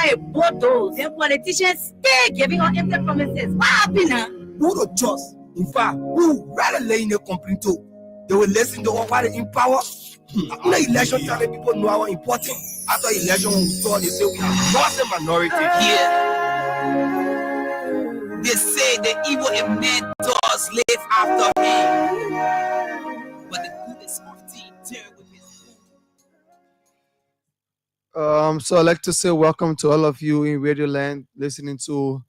The politicians stay giving out empty promises. What happened now? Who don't trust? In fact, who rather lay in a complaint to? They will listen to what in power. After election, tell people know how important. After election, we thought they say we have lost the minority here. They say the evil in men does live after him, but the goodness of thee tear with his food. So I'd like to say welcome to all of you in Radio Land listening to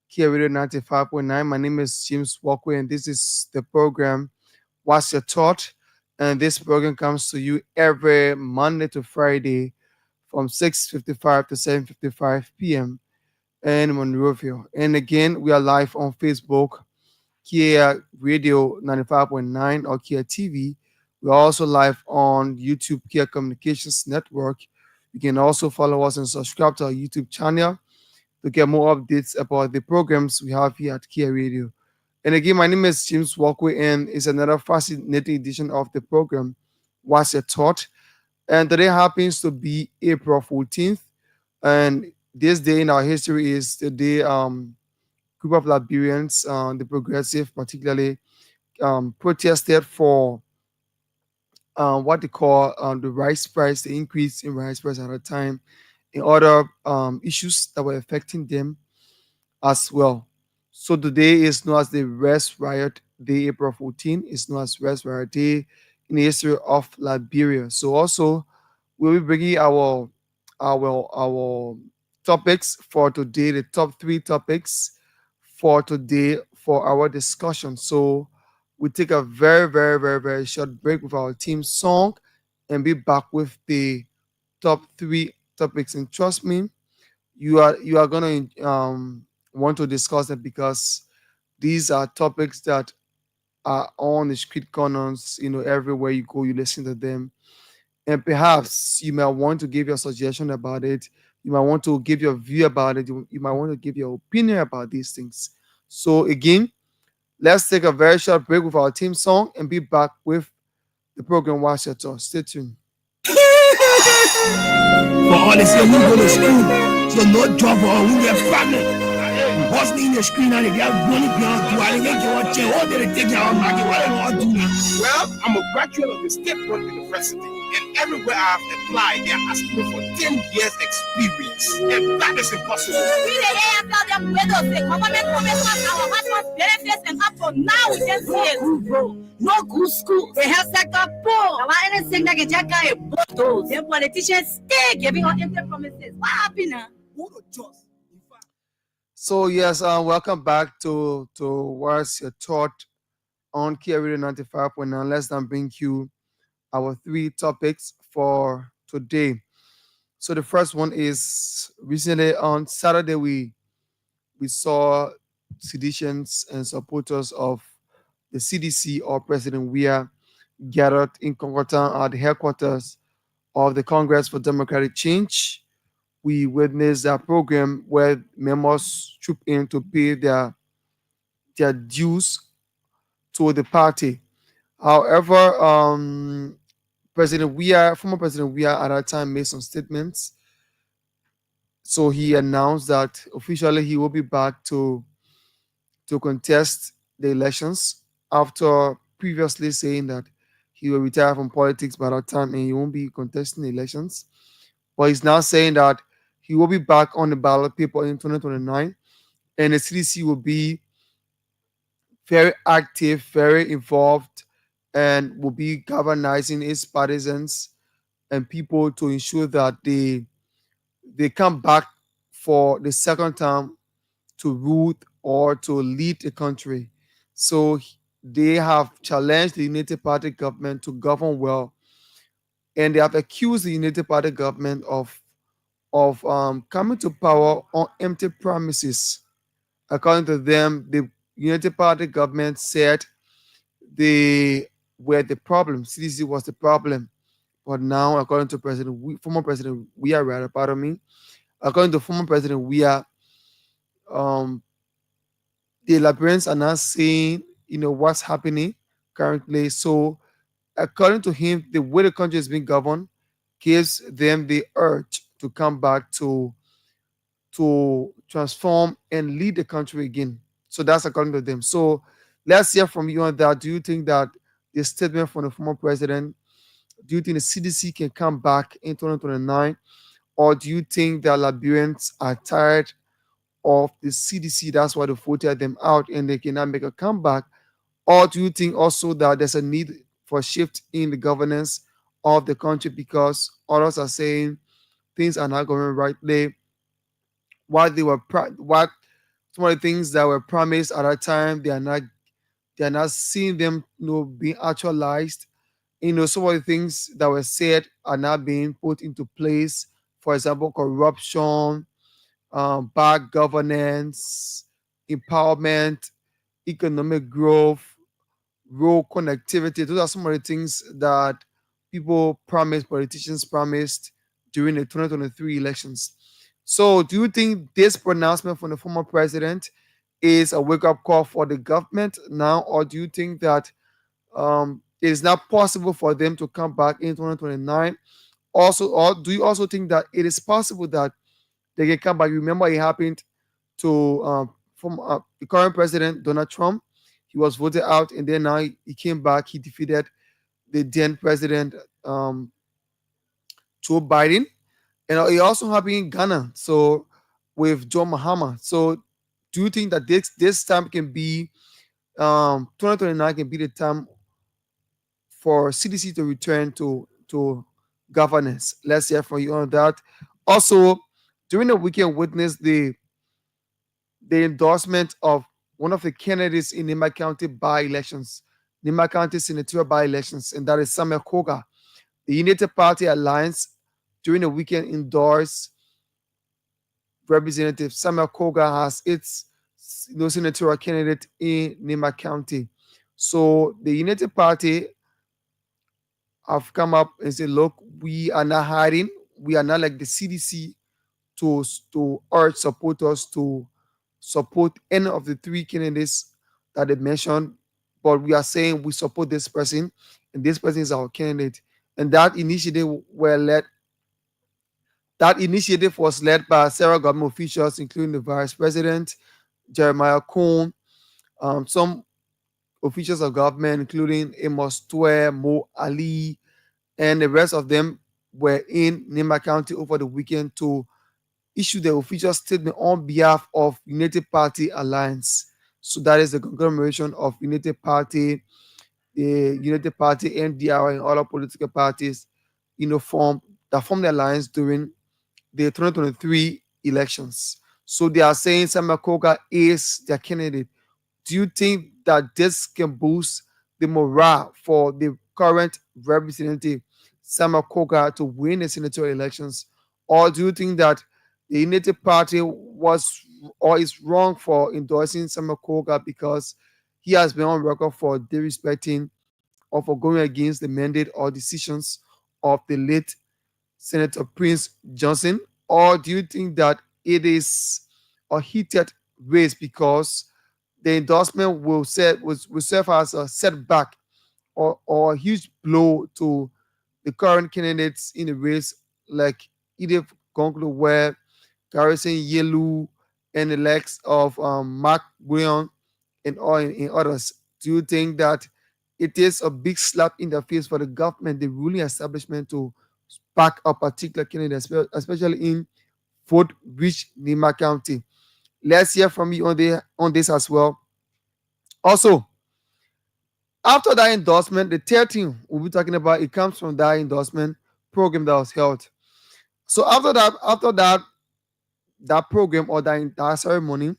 Kear Radio 95.9. My name is James Worquea, and this is the program What's Your Thought? And this program comes to you every Monday to Friday from 6:55 to 7:55 p.m. in Monrovia. And again, we are live on Facebook, Kear Radio 95.9 or Kear TV. We're also live on YouTube, Kear Communications Network. You can also follow us and subscribe to our YouTube channel to get more updates about the programs we have here at Kear Radio. And again, my name is James Worquea, and it's another fascinating edition of the program, What's Your Thought? And today happens to be April 14th. And this day in our history is the day group of Liberians, the progressive particularly, protested for what they call the rice price, the increase in rice price at a time, and other issues that were affecting them as well. So today is known as the Rest Riot Day, April 14. It's known as Rest Riot Day in the history of Liberia. So also we'll be bringing our topics for today, the top 3 topics for today for our discussion. So we take a very, very, very, very short break with our team song and be back with the top 3 topics. And trust me, you are gonna want to discuss them because these are topics that are on the street corners. Everywhere you go, you listen to them, and perhaps you might want to give your suggestion about it. You might want to give your view about it. You might want to give your opinion about these things. So again, let's take a very short break with our team song and be back with the program Watch Your Thought. Stay tuned. For all they say, we go to school, so no job or we get pregnant. Hustling in the screen and if you have money beyond do I make you watch it, what did they take your money? What do you want to do now? Well, I'm a graduate of the State Road University, and everywhere I've applied, they're asking me for 10 years experience, and that is impossible. We the AFL them widows, the government promised us our husband's benefits, and up to now we just see it, bro. No good school. The health sector poor. Our anything that can check out those. The politicians stay giving out empty promises. What happened now? Who don't trust? So yes, welcome back to What's Your Thought on Kear Radio 95.9. Let's now bring you our 3 topics for today. So the first one is recently on Saturday we saw citizens and supporters of the CDC or President Weah gathered in Congotan at the headquarters of the Congress for Democratic Change. We witnessed a program where members troop in to pay their dues to the party. However, former President Weah at that time made some statements. So he announced that officially he will be back to contest the elections after previously saying that he will retire from politics by that time and he won't be contesting the elections. But he's now saying that he will be back on the ballot paper in 2029, and the CDC will be very active, very involved, and will be galvanizing its partisans and people to ensure that they come back for the second time to rule or to lead the country. So they have challenged the United Party government to govern well, and they have accused the United Party government of coming to power on empty promises. According to them, the United Party government said they were the problem. CDC was the problem. But now, according to former President Weah, according to former President Weah, the Liberians are not seeing, what's happening currently. So, according to him, the way the country is being governed gives them the urge to come back to to transform and lead the country again. So that's according to them. So let's hear from you on that. Do you think that the statement from the former president, do you think the CDC can come back in 2029? Or do you think that Liberians are tired of the CDC? That's why they voted them out and they cannot make a comeback. Or do you think also that there's a need for a shift in the governance of the country because others are saying things are not going rightly? What some of the things that were promised at that time, they are not seeing them being actualized. Some of the things that were said are not being put into place. For example, corruption, bad governance, empowerment, economic growth, road connectivity. Those are some of the things that people promised, politicians promised during the 2023 elections. So, do you think this pronouncement from the former president is a wake up call for the government now, or do you think that it is not possible for them to come back in 2029? Also, or do you also think that it is possible that they can come back? Remember, it happened to from the current president Donald Trump. He was voted out, and then now he came back. He defeated the then president Joe Biden, and it also happened in Ghana. So with John Mahama. So do you think that this time can be 2029 can be the time for CDC to return to governance? Let's hear from you on that. Also, during the weekend, witnessed the endorsement of one of the candidates in Nima County by-elections, Nima County senatorial by-elections, and that is Samuel Koga. The United Party Alliance during the weekend endorsed Representative Samuel Koga as its senatorial candidate in Nima County. So the United Party have come up and said, look, we are not hiding. We are not like the CDC to urge supporters to support any of the three candidates that they mentioned, but we are saying we support this person, and this person is our candidate. And that initiative was led by several government officials, including the Vice President, Jeremiah Cohn, some officials of government, including Amos Twe, Mo Ali, and the rest of them were in Nima County over the weekend to issue the official statement on behalf of United Party Alliance. So that is the conglomeration of United Party, the United Party, NDR, and other political parties, form the alliance during the 2023 elections. So they are saying Samuel Koga is their candidate. Do you think that this can boost the morale for the current representative Samuel Koga to win the senatorial elections? Or do you think that the United Party was or is wrong for endorsing Samuel Koga because he has been on record for disrespecting or for going against the mandate or decisions of the late Senator Prince Johnson? Or do you think that it is a heated race because the endorsement will serve as a setback or a huge blow to the current candidates in the race, like Edith Gonklo Webb, Garrison Yelu, and the likes of Mark William and others? Do you think that it is a big slap in the face for the government, the ruling establishment, to back a particular candidate, especially in vote-rich Nima County? Let's hear from you on this as well. Also, after that endorsement, the third thing we'll be talking about, it comes from that endorsement program that was held. So after that program or that ceremony,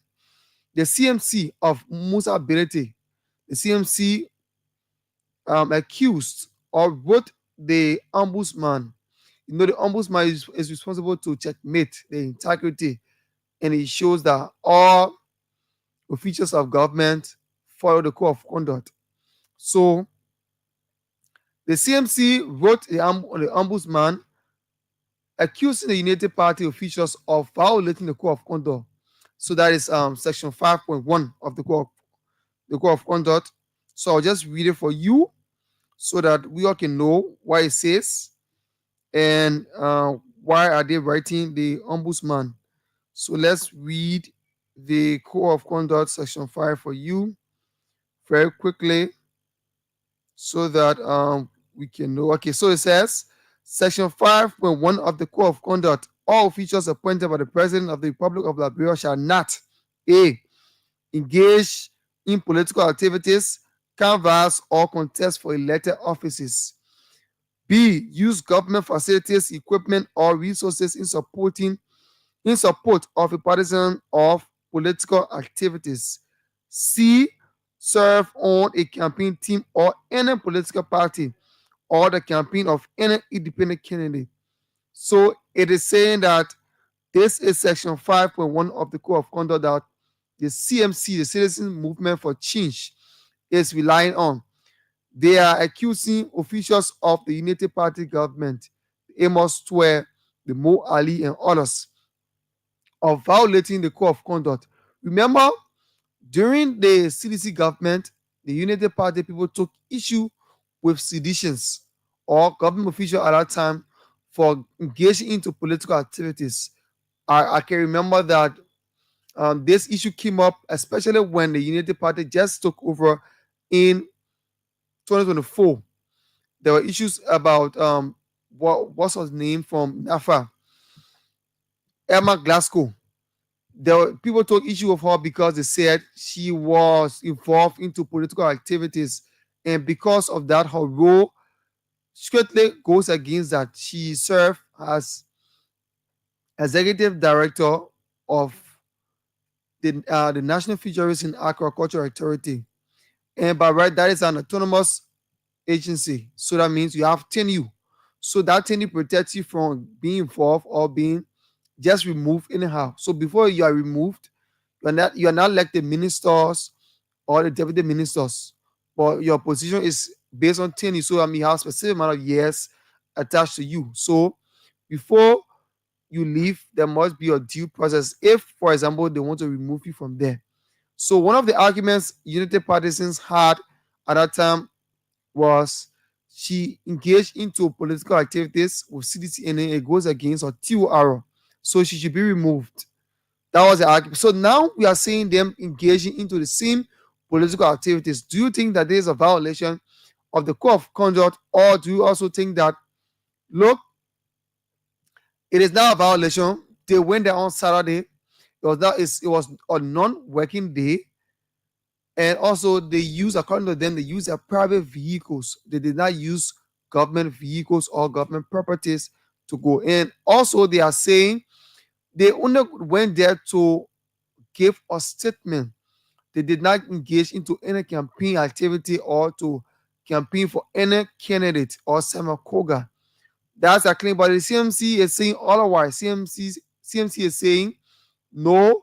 the CMC of Musa Belete, the CMC accused or wrote the ombudsman. The ombudsman is responsible to checkmate the integrity, and it shows that all officials of government follow the code of conduct. So the CMC wrote the ombudsman accusing the United Party officials of violating the code of conduct. So that is section 5.1 of the code of conduct. So I'll just read it for you so that we all can know what it says and why are they writing the ombudsman. So let's read the Code of Conduct Section 5 for you very quickly so that we can know. Okay, so it says Section 5.1 of the Code of Conduct, all officials appointed by the President of the Republic of Liberia shall not A. engage in political activities, canvass or contest for elected offices. B. use government facilities, equipment, or resources in support of a partisan of political activities. C. serve on a campaign team or any political party or the campaign of any independent candidate. So it is saying that this is Section 5.1 of the Code of Conduct that the CMC, the Citizen Movement for Change, is relying on. They are accusing officials of the United Party government, Amos Twe, the Mo Ali, and others of violating the Code of Conduct. Remember, during the CDC government, the United Party people took issue with seditions or government officials at that time for engaging into political activities. I can remember that this issue came up, especially when the United Party just took over in 2024. There were issues about what's her name from NAFA, Emma Glasgow. There were, people took issue with her because they said she was involved into political activities, and because of that, her role strictly goes against that. She served as executive director of the National Fisheries and Aquaculture Authority, and by right, that is an autonomous agency. So that means you have tenure. So that tenure protects you from being involved or being just removed anyhow. So before you are removed, you are not like the ministers or the deputy ministers, but your position is based on tenure. So I mean, you have a specific amount of years attached to you. So before you leave, there must be a due process. If, for example, they want to remove you from there. So one of the arguments United Partisans had at that time was she engaged into political activities with CDC and it goes against her TOR. So she should be removed. That was the argument. So now we are seeing them engaging into the same political activities. Do you think that there is a violation of the Code of Conduct, or do you also think that, look, it is now a violation? They went there on Saturday. It was a non-working day. And also they use, according to them, they use their private vehicles. They did not use government vehicles or government properties to go in. Also, they are saying they only went there to give a statement. They did not engage into any campaign activity or to campaign for any candidate or Semakoga. That's a claim. But the CMC is saying otherwise. CMC is saying, no,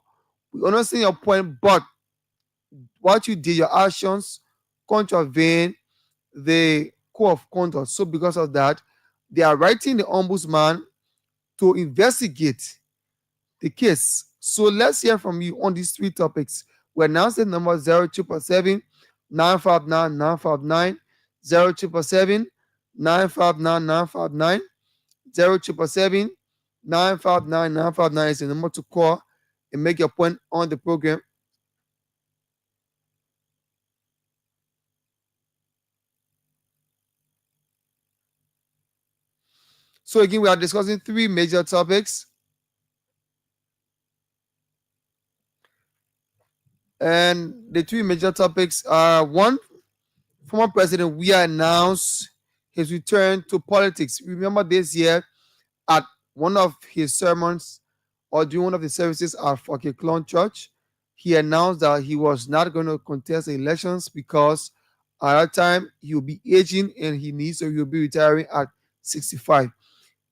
we understand your point, but what you did, your actions contravene the Code of Conduct. So because of that, they are writing the ombudsman to investigate the case. So let's hear from you on these three topics. We announced the number 0777 959 959, 0777 959 959, 0777 959 959 is the number to call and make your point on the program. So again, we are discussing three major topics. And the three major topics are: one, former President Weah announced his return to politics. Remember this year at one of his sermons or during one of the services at Worquea Church, he announced that he was not going to contest the elections because at that time he will be aging and he will be retiring at 65.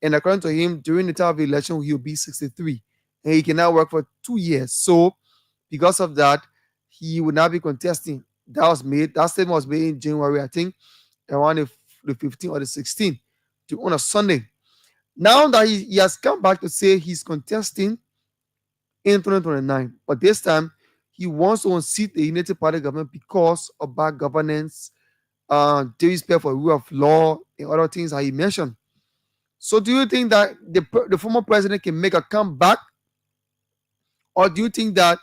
And according to him, during the time of the election, he will be 63. And he cannot work for 2 years. So because of that, he would not be contesting. That statement was made in January, I think, around the 15th or the 16th, on a Sunday. Now that he has come back to say he's contesting in 2029, but this time he wants to unseat the United Party government because of bad governance, disrespect for the rule of law, and other things that he mentioned. So do you think that the former president can make a comeback Or do you think that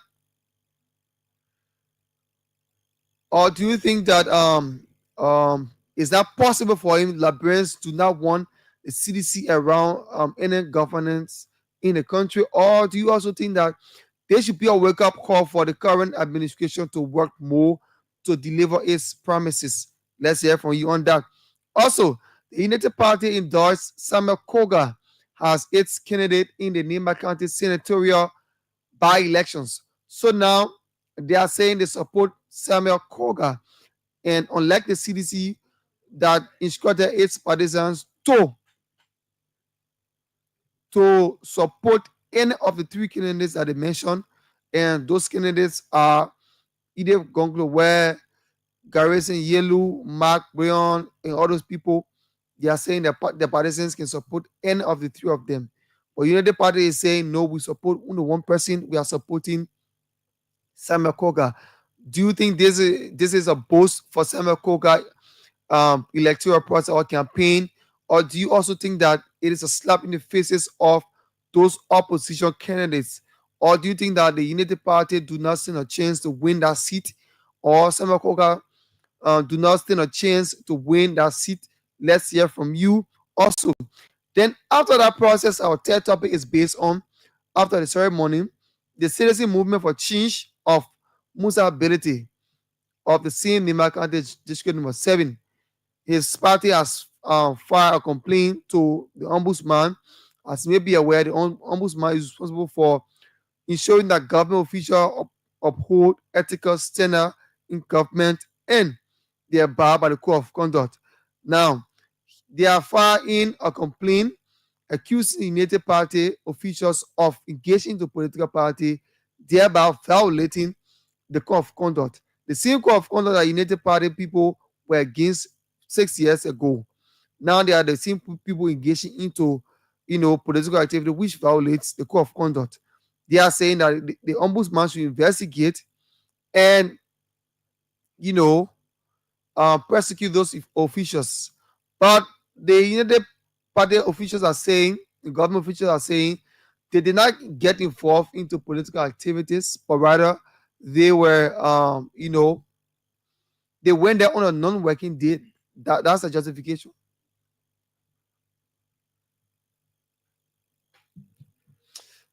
is that possible for him, Liberians do not want the CDC around any governance in the country? Or do you also think that there should be a wake-up call for the current administration to work more to deliver its promises? Let's hear from you on that. Also, the United Party endorsed Samuel Koga as its candidate in the Nema County senatorial by-elections. So now they are saying they support Samuel Koga, and unlike the CDC that instructed its partisans to support any of the three candidates that they mentioned, and those candidates are either Gonglo Ware, Garrison Yelu, Mark Breon, and all those people. They are saying that the partisans can support any of the three of them. But United Party is saying no, we support only one person. We are supporting Samuel Koga. Do you think this is a boost for Samuel Koga electoral process or campaign, or do you also think that it is a slap in the faces of those opposition candidates, or do you think that the United Party do not stand a chance to win that seat, or Samuel Koga do not stand a chance to win that seat? Let's hear from you also. Then after that process, our third topic is based on, after the ceremony, the citizen movement for change of Musa ability of the same Nema County District number 7. His party has filed a complaint to the ombudsman. As you may be aware, the ombudsman is responsible for ensuring that government officials uphold ethical standards in government and they are barred by the Code of Conduct. Now, they are filing a complaint accusing the United Party officials of engaging the political party, thereby violating the Code of Conduct. The same Code of Conduct that United Party people were against 6 years ago. Now they are the same people engaging into, political activity which violates the Code of Conduct. They are saying that the ombudsman should investigate and, prosecute those officials. But the United Party officials are saying, the government officials are saying, they did not get involved into political activities, but rather they were, they went there on a non-working day. That's the justification.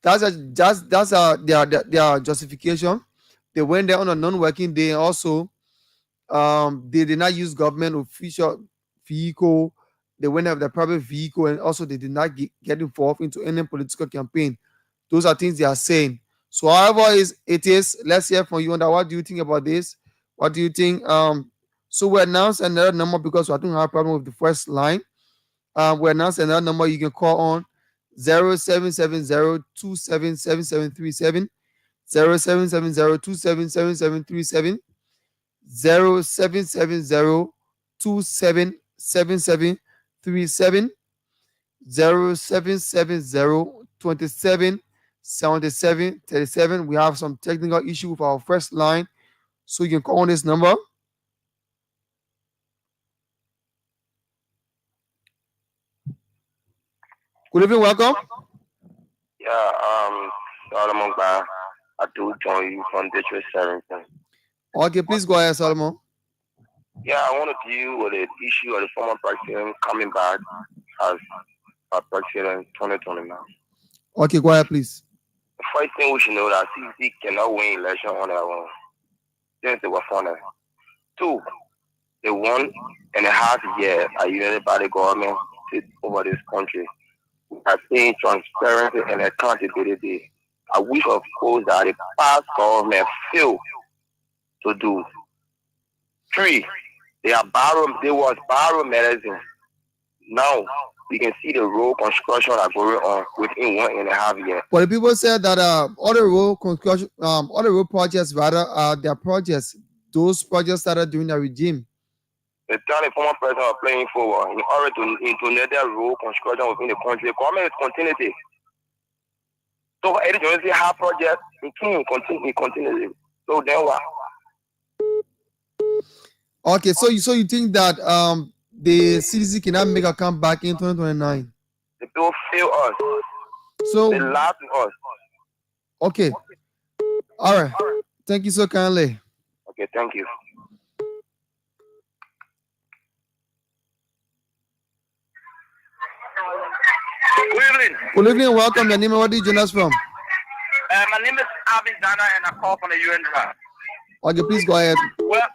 That's their justification. They went there on a non-working day. Also, they did not use government official vehicle. They went have their private vehicle, and also they did not get involved into any political campaign. Those are things they are saying. So, however it is, let's hear from you on that. What do you think about this? What do you think? So we announced another number because I don't have a problem with the first line. We announced another number you can call on 0770-277737, 0770-277737, 0770-277737, 0770-277737. We have some technical issue with our first line, so you can call on this number. Good evening, welcome. Yeah, Solomon, I do join you from District 17. Okay, please go ahead, Solomon. Yeah, I want to deal with the issue of the former president coming back as a president 2029. Okay, go ahead, please. The first thing we should know that CC cannot win election on their own. Since they were funded. 2, the 1.5 years a United by the government sit over this country. We are seeing transparency and accountability. I wish, of course, that the past government failed to do. 3, they was borrowing medicine. Now we can see the road construction are going on within 1.5 years. But the people said that all the road construction, all the road projects rather are their projects. Those projects started during the regime. The time the former president are playing forward in order to intonate their road construction within the country. The government is continuity. So for any journalist have projects, it can continue. So then what? Okay, so you think that the CDC cannot make a comeback in 2029? The people fail us. So they laugh at us. Okay, All right. Thank you so kindly. Okay, thank you. Good evening. Good evening. Welcome. Your name and where do you join us from? My name is Alvin Dana and I call from the UN Drive. Okay, please go ahead. Well,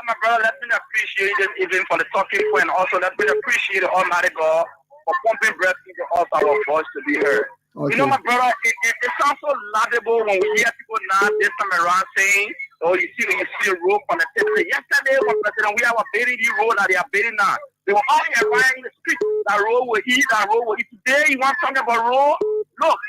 my brother, let me appreciate this even for the talking point. Also, let me appreciate the Almighty God for pumping breath into us, our voice to be heard. Okay. You know, my brother, it sounds so laudable when we hear people now this time around saying, oh, you see the road on the table. Yesterday, when President we were building the road that they are building now. They were all around the street. That road will eat, that road will eat. Today, you want something about road? Look,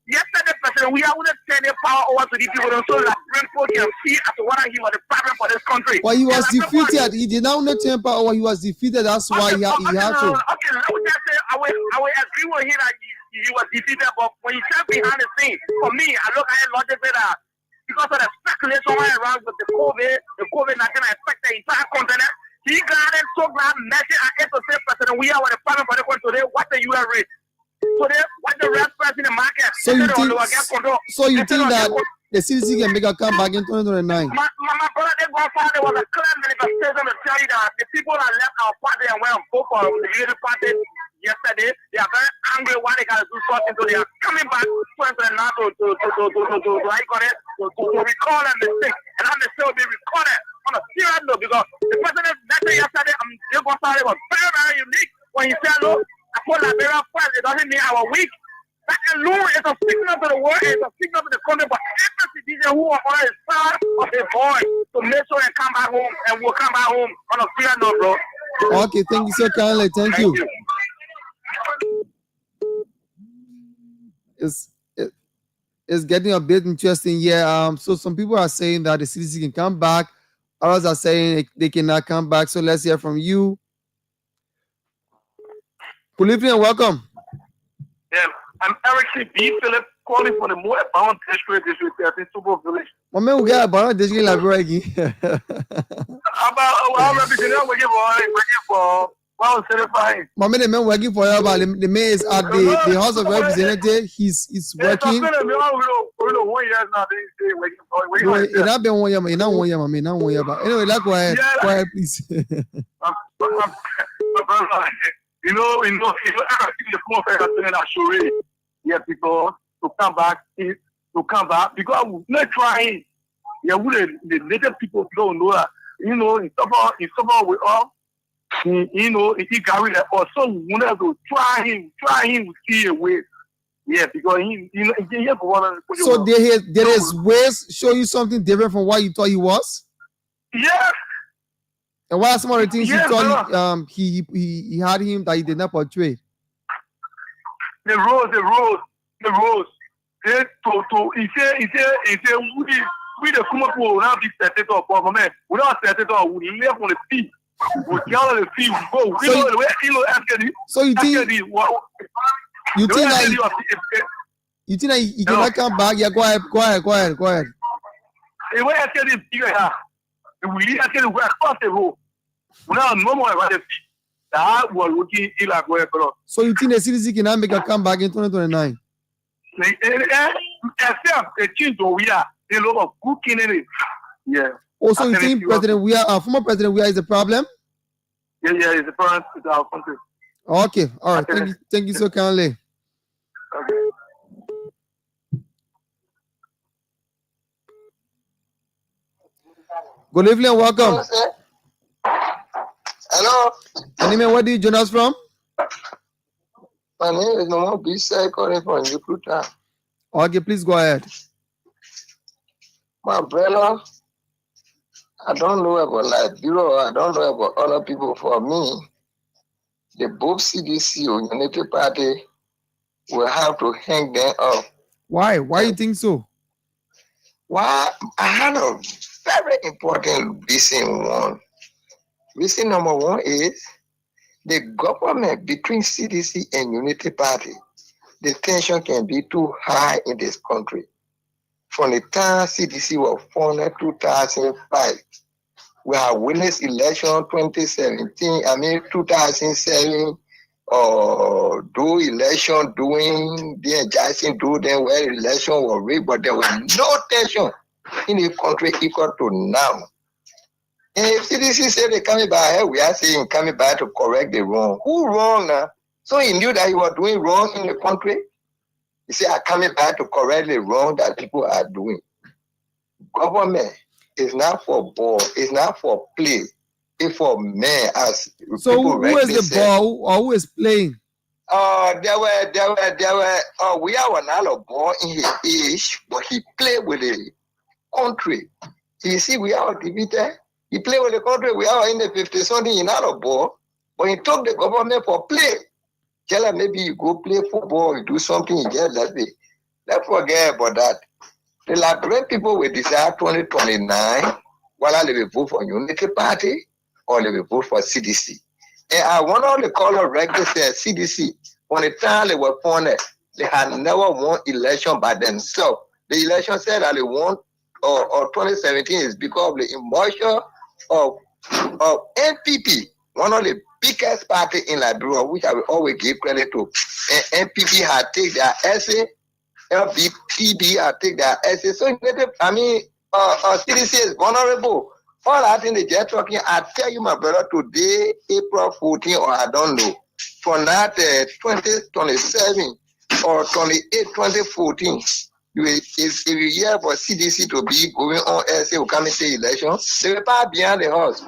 yesterday, President we wouldn't turn the power over to the people so that Brentford can see as to whether he was the problem for this country. Well, he was defeated. He did not want to turn power. He was defeated. That's why he had to. Okay, let me just say, I will agree with him that he was defeated, but when he stepped behind the scene, for me, I look at it logically that because of the speculation around with the COVID-19 affect the entire continent, he got it so glad message and to say, President, we are the problem for the country today. What the US rate? Today, what the rest price in the market? So you think that the CDC can make a comeback in 2029? My brother, they go far. There was a clear manifestation to tell you that the people that left our party and went and vote for the Unity Party yesterday, they are very angry why they got to do something. So they are coming back now to recall a mistake. And that mistake will be recorded on a serious note because the president message yesterday, they go far, it was very, very unique when he said, look, I put Liberia first, it doesn't mean our weak. That alone is a signal to the world, it's a signal to the country, but every citizen who are on his side of his voice to make sure and come back home, and will come back home on a serious note, bro. Okay, thank you so kindly. Thank you. It's getting a bit interesting here. So some people are saying that the CDC can come back. Others are saying they cannot come back. So let's hear from you. Good evening and welcome. Yeah, I'm Eric C. B. Philip, calling for the more abound district in Tubo Village. My man, we got about this in Liberia again. About representing working for certifying. My man, the man working for you, but the man is at the House of Representatives. He's working. It's been 1 year now. They working for. It not been 1 year, man. Not 1 year, man. Not 1 year. But anyway, like quiet, please. You know, I think the prophet has been assured, yeah, people to come back, because we're not trying. Yeah, the native people don't know that. You know, in summer we all, you know, he carry that, or so we want to try him to see a way. Yeah, because he So there is ways show you something different from what you thought he was? Yeah. And what are some of the things you thought he had him that he did not portray? The roads. He said we the come up will not be set it up, but man, we don't set it up. We live on the feet. We gather the feet. We go. We know the way. So you think that he cannot come back? Yeah, go ahead. The way I said it here. We actually were across the road. We now no more about the feet. That was looking ill at where. So you think the CDC cannot make a comeback in 2029? Except the change we are a lot of cooking in it. Yeah. Also, you think former President we are is the problem? Yeah, it's the problem to our country. Okay, all right. Thank you so kindly. Okay. Good evening and welcome. Hello. Anyway, where do you join us from? My name is Nomo Bisa calling from Yukuta. Okay, please go ahead. My brother, I don't know about Liberia, I don't know about other people. For me, the both CDC or Unity Party will have to hang them up. Why? Why you think so? Why? I had a very important reason one. Reason number one is the government between CDC and Unity Party. The tension can be too high in this country. From the time CDC was formed in 2005, we have witnessed election 2017, 2007, do election, doing the Jackson, do them where election was rigged, but there was no tension in the country equal to now. And if CDC say they coming by here, we are saying coming by to correct the wrong. Who wrong now? So he knew that he was doing wrong in the country. He said, I'm coming back to correct the wrong that people are doing. Government is not for ball, it's not for play, it's for men as So people who is the said. ball or who is playing? There were, we are not a ball in his age, but he played with the country. You see, we are defeated. He played with the country, we are in the 50 something, in not a ball, but he took the government for play. Tell her maybe you go play football, you do something, you get that way. Let's forget about that. The Liberian people will decide 2029 whether they will vote for Unity Party or they will vote for CDC. And I want to call a regular CDC. When the time they were formed, they had never won election by themselves. The election said that they won or 2017 is because of the emotion of NPP, one of the biggest party in Liberia, which I will always give credit to. And NPP had taken their essay, LBTB had taken their essay. So, I mean, CDC is vulnerable. All that in the jet talking, I tell you, my brother, today, April 14, or I don't know, from that 2027 or 28, 2014, if you hear about CDC to be going on essay will come into election, they will pass behind the horse.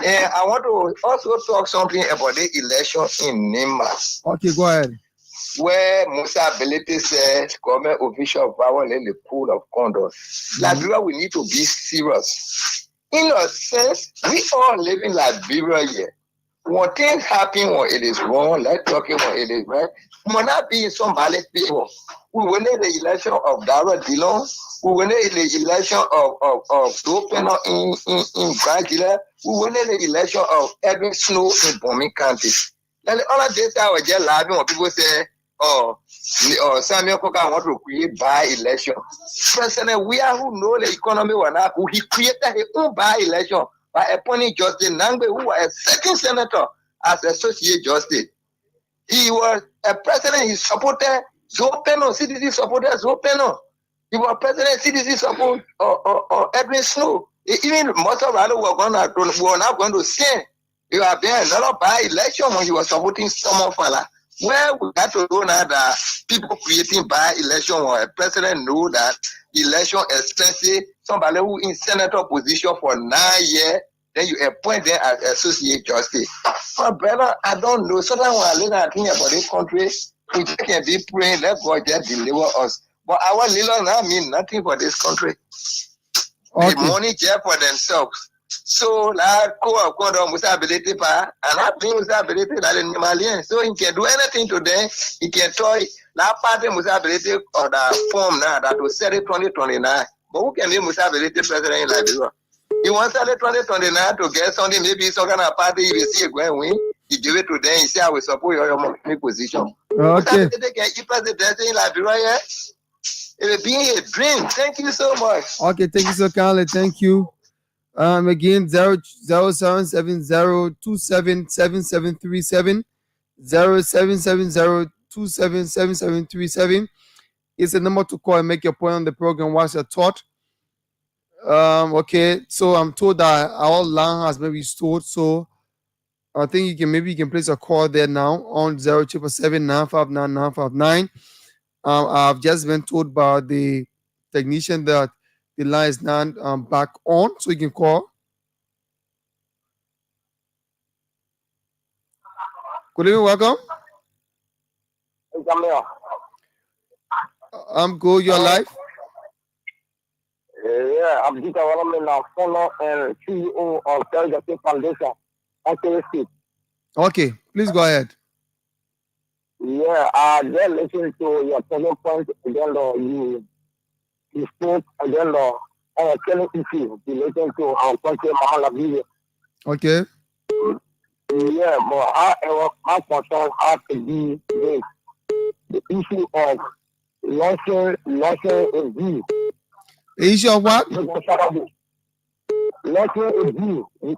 And I want to also talk something about the election in Nimas. Okay, go ahead. Where Musa Ability says government official violate the code of conduct. Liberia, we need to be serious. In a sense, we all live in Liberia here. When things happen when it is wrong, let's talk when it is right. We will not be in some ballot people. We win the election of Dara Dillon. We win the election of Dopeno in Bragila. We win the election of Edwin Snow in Bombing County. And all of this I was just laughing when people say, Samuel Koka want to create by-election. President, we are who know the economy was not who he created his own by-election by appointing Justice Nangbe, who was a second senator as associate justice. He was a president, he supported Zopeno, CDC supported Zopeno. He was president, CDC supported Edwin Snow. Even most of us were not going to sing. You have been another by-election when you were supporting someone for that. Where we got to go now that people creating by-election or a president know that election expensive, somebody who in senator position for 9 years, then you appoint them as associate justice. But brother, I don't know. Sometimes when I look at things about this country, we just can be praying, let God just deliver us. But our little now mean nothing for this country. Okay. The money just for themselves. So la co Musa ability pa and I think Musa ability that in Malian. So he can do anything to them, he can toy la party Musa ability or the form now that will set it 2029. But who can be Musa ability president in Liberia? He wants to 2029 to get something, maybe some kind of party, he will see it going win. He give it to them, he say I will support your money position. Okay. They can keep president in Liberia. It will be a dream. Thank you so much. Okay, thank you so kindly. Thank you. Again, 0770277737 0770277737 is the number to call and make your point on the program. What's your thought? Okay, so I'm told that our line has been restored, so I think you can place a call there now on 0777959959. I've just been told by the technician that the line is not back on, so you can call. Good evening, welcome. I'm good, you're live. Yeah, I'm Dita Walamina, founder and CEO of Kear Foundation. Okay, please go ahead. Yeah, I just listened to your second point again, you spoke again on a killing issue relating to our country, Mahala. Okay. Yeah, but however, my concern has to be with the issue of launching a view. The issue of what? Launching a view. We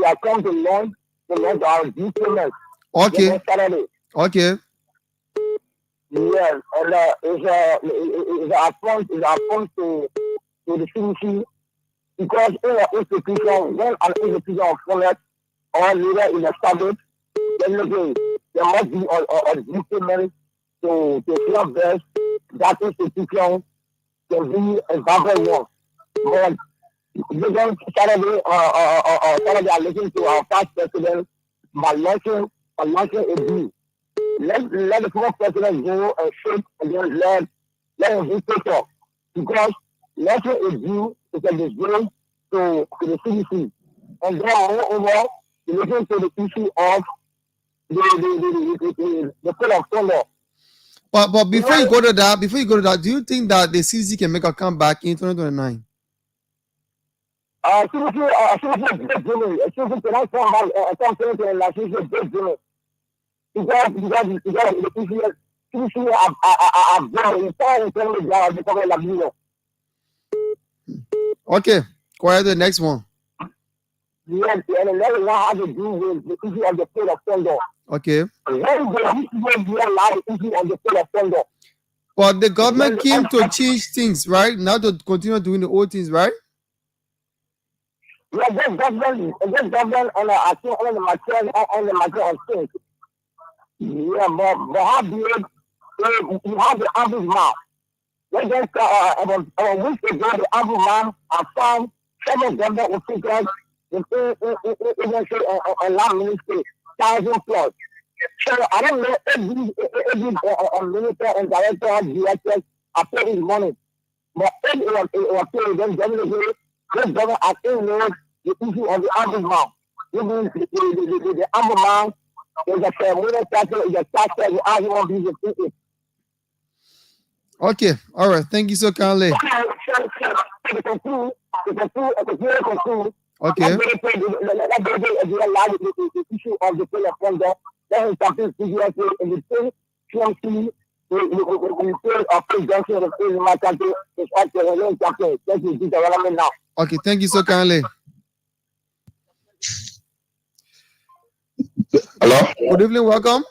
are trying to launch our view payment. Okay. Okay. Yes, and it's an affront to to the CDC because in an institution, when an institution of format or leader is established, then again, there must be a discipline to clear best that institution can be a better one. But they don't Saturday are listening to our past president by launching a deal. Let the former president go and shake and then let him be take off. Because launching a deal is a disgrace to the CDC. And then moreover, listen to the issue of the full of color. But before you go to that, do you think that the CDC can make a comeback in 2029? CDC is doing it. CDC cannot come back CDC is just doing it. Because the CDC have done in time to cover the video. Okay, go ahead to the next one. Yes, and another one has to do with the issue of the full of color. Okay. But the government came to change things, right? Not to continue doing the old things, right? Yeah, this government on the matter of things. Yeah, but how do you have the average man? Let's just about a week ago, the average man I found 7 government officials in a land ministry, 1,000 plus. So I don't know every minister and director and directors are paying money. But if it was paid, then definitely this government I think knows the issue of the average man. Even the average man is a criminal taxer, is a taxer, the average man is a people. Okay, all right. Thank you so kindly. Okay. Okay. The issue of the full of conduct. That is something seriously in the same country, the state of presidential of my country is actually a long campaign. Thank you, development now. Okay, thank you so kindly. Hello? Good evening, welcome.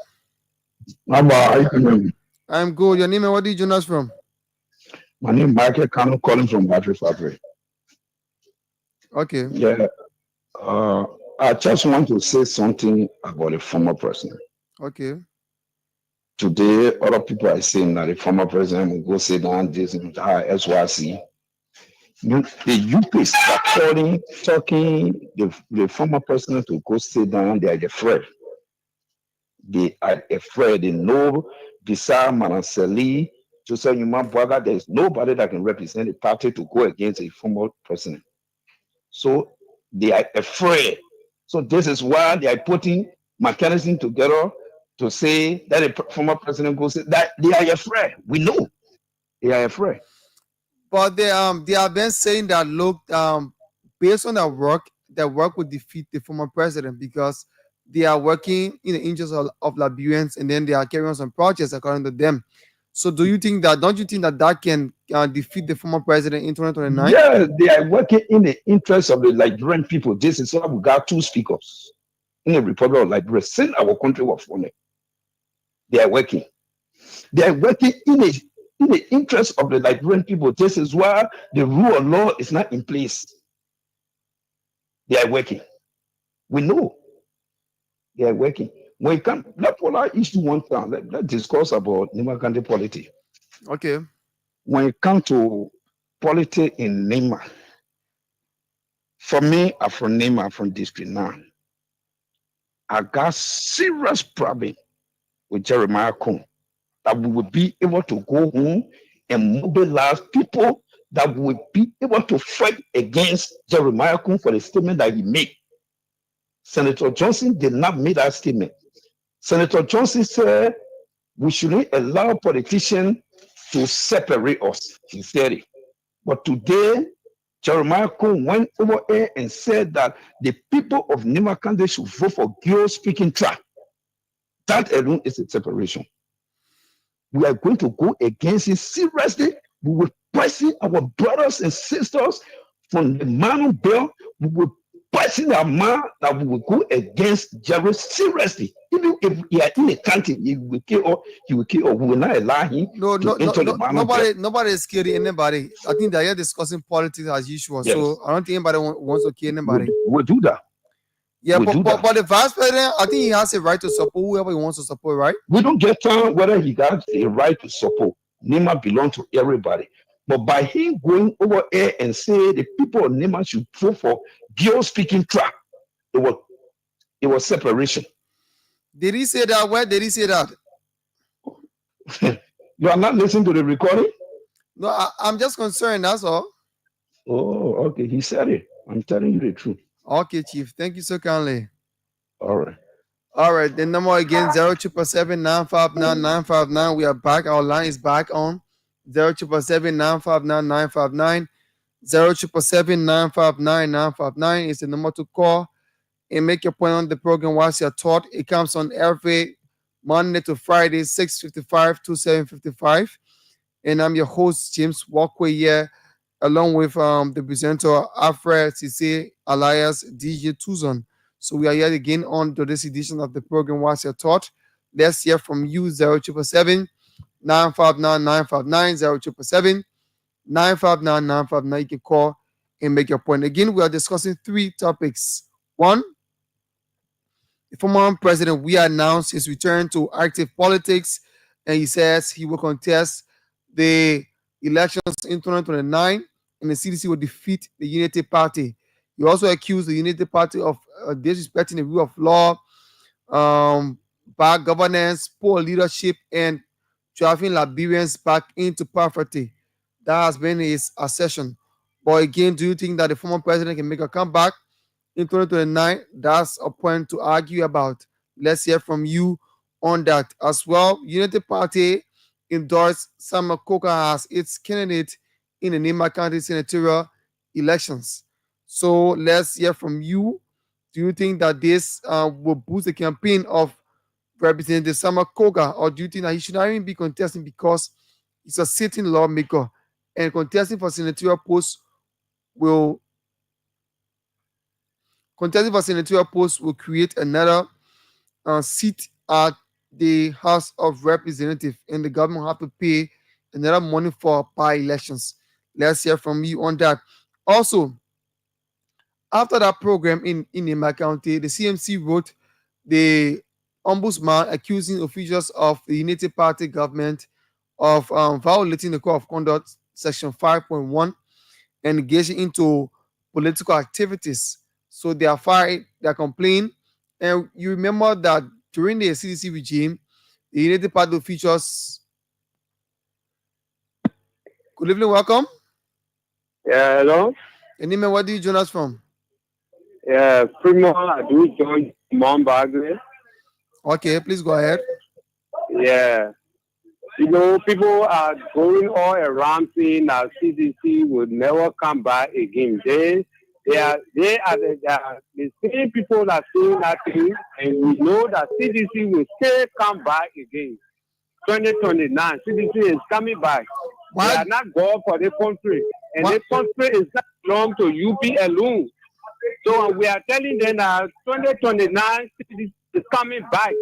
How are you doing? I'm good. Your name and what did you join us from? My name is Michael Kano, calling from Battery Factory. Okay. Yeah. I just want to say something about the former president. Okay. Today, other people are saying that the former president will go sit down this and that, SYC. The youth is talking the former president to go sit down. They are afraid. They are afraid. They know beside Manasseh, Joseph Newman Boaga, there is nobody that can represent the party to go against a former president. So they are afraid. So this is why they are putting mechanism together to say that the former president goes that they are afraid. We know they are afraid. But they have been saying that look, based on their work would defeat the former president because they are working in the interest of Liberians and then they are carrying on some projects according to them. So don't you think that can defeat the former president in 2029? Yeah, they are working in the interest of the Liberian people. This is why we got 2 speakers in the Republic of Liberia. Since our country was formed, they are working. They are working in the interest of the Liberian people. This is why the rule of law is not in place. They are working. We know they are working. When you come, let's pull our issue one time. Let's discuss about Nima County politics. Okay. When it comes to politics in Nima, for me, I'm from Nima, I'm from District 9. I got serious problem with Jeremiah Kuhn that we will be able to go home and mobilize people that will be able to fight against Jeremiah Kuhn for the statement that he made. Senator Johnson did not make that statement. Senator Johnson said we shouldn't allow politicians to separate us. He said it. But today, Jeremiah Kuhn went over there and said that the people of Nima County should vote for girl speaking track. That alone is a separation. We are going to go against it seriously. We will question our brothers and sisters from the man bill. We will question our man that we will go against Jerry seriously. Even if he are in the country, he will kill or we will not allow him to enter the battleground. Nobody is killing anybody. I think they are here discussing politics as usual. Yes. So I don't think anybody wants to kill anybody. We'll do that. Yeah, We'll do that. but the vice president, I think he has a right to support whoever he wants to support, right? We don't get time whether he got a right to support. Nema belongs to everybody. But by him going over there and say the people of Nema should vote for girl speaking track, it was separation. Did he say that? Where did he say that? You are not listening to the recording? No, I'm just concerned, that's all. Oh, okay. He said it. I'm telling you the truth. Okay, Chief. Thank you so kindly. All right. All right. The number again, 077-959-959. We are back. Our line is back on 077-959-959. 077-959-959 is the number to call and make your point on the program whilst you're taught. It comes on every Monday to Friday, 6:55 to 7:55. And I'm your host, James Worquea, here, along with the presenter, Alfred Cisse, alias DJ Tuzon. So we are here again on to this edition of the program whilst you're taught. Let's hear from you, 077-959-959, 077-959-959. You can call and make your point. Again, we are discussing three topics. One, the former president, we announced his return to active politics, and he says he will contest the elections in 2029, and the CDC will defeat the Unity Party. He also accused the Unity Party of disrespecting the rule of law, bad governance, poor leadership, and driving Liberians back into poverty. That has been his assertion. But again, do you think that the former president can make a comeback in 2029? That's a point to argue about. Let's hear from you on that as well. Unity Party endorsed Sam Makoka as its candidate in the Nema County senatorial elections. So let's hear from you. Do you think that this will boost the campaign of Representative Sam Makoka, or do you think that he should not even be contesting because he's a sitting lawmaker and contesting for senatorial posts will create another seat at the House of Representatives, and the government will have to pay another money for by-elections. Let's hear from you on that. Also, after that program in Nema County, the CMC wrote the ombudsman accusing officials of the Unity Party government of violating the Code of Conduct Section 5.1 and engaging into political activities. So they are fired, they are complaining. And you remember that during the CDC regime, the Unity Party officials. Good evening, welcome. Yeah, hello. And name, where do you join us from? Yeah, Primo, I do join Mombagwe. Okay, please go ahead. Yeah. You know, people are going all around saying that CDC will never come back again. They are the same people that saying that thing, and we know that CDC will still come back again. 2029, CDC is coming back. Why? They are not going for the country, and the country is not belong to UP alone. So we are telling them that 2029 CDC is coming back.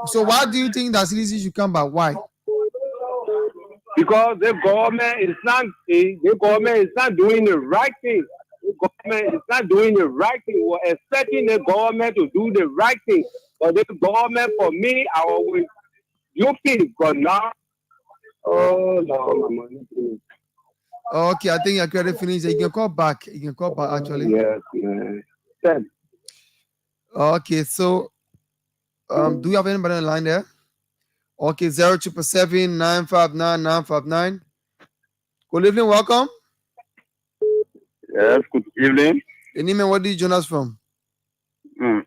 So why do you think that CDC should come back? Why? Because the government is not doing the right thing. The government is not doing the right thing. We're expecting the government to do the right thing. But the government, for me, I will UP, but now, oh no, my money. Okay, I think your credit finished. You can call back. Actually. Yes, man. Okay, so do you have anybody on the line there? Okay, 077-959-959. Good evening, welcome. Yes, good evening. The name and where did you join us from?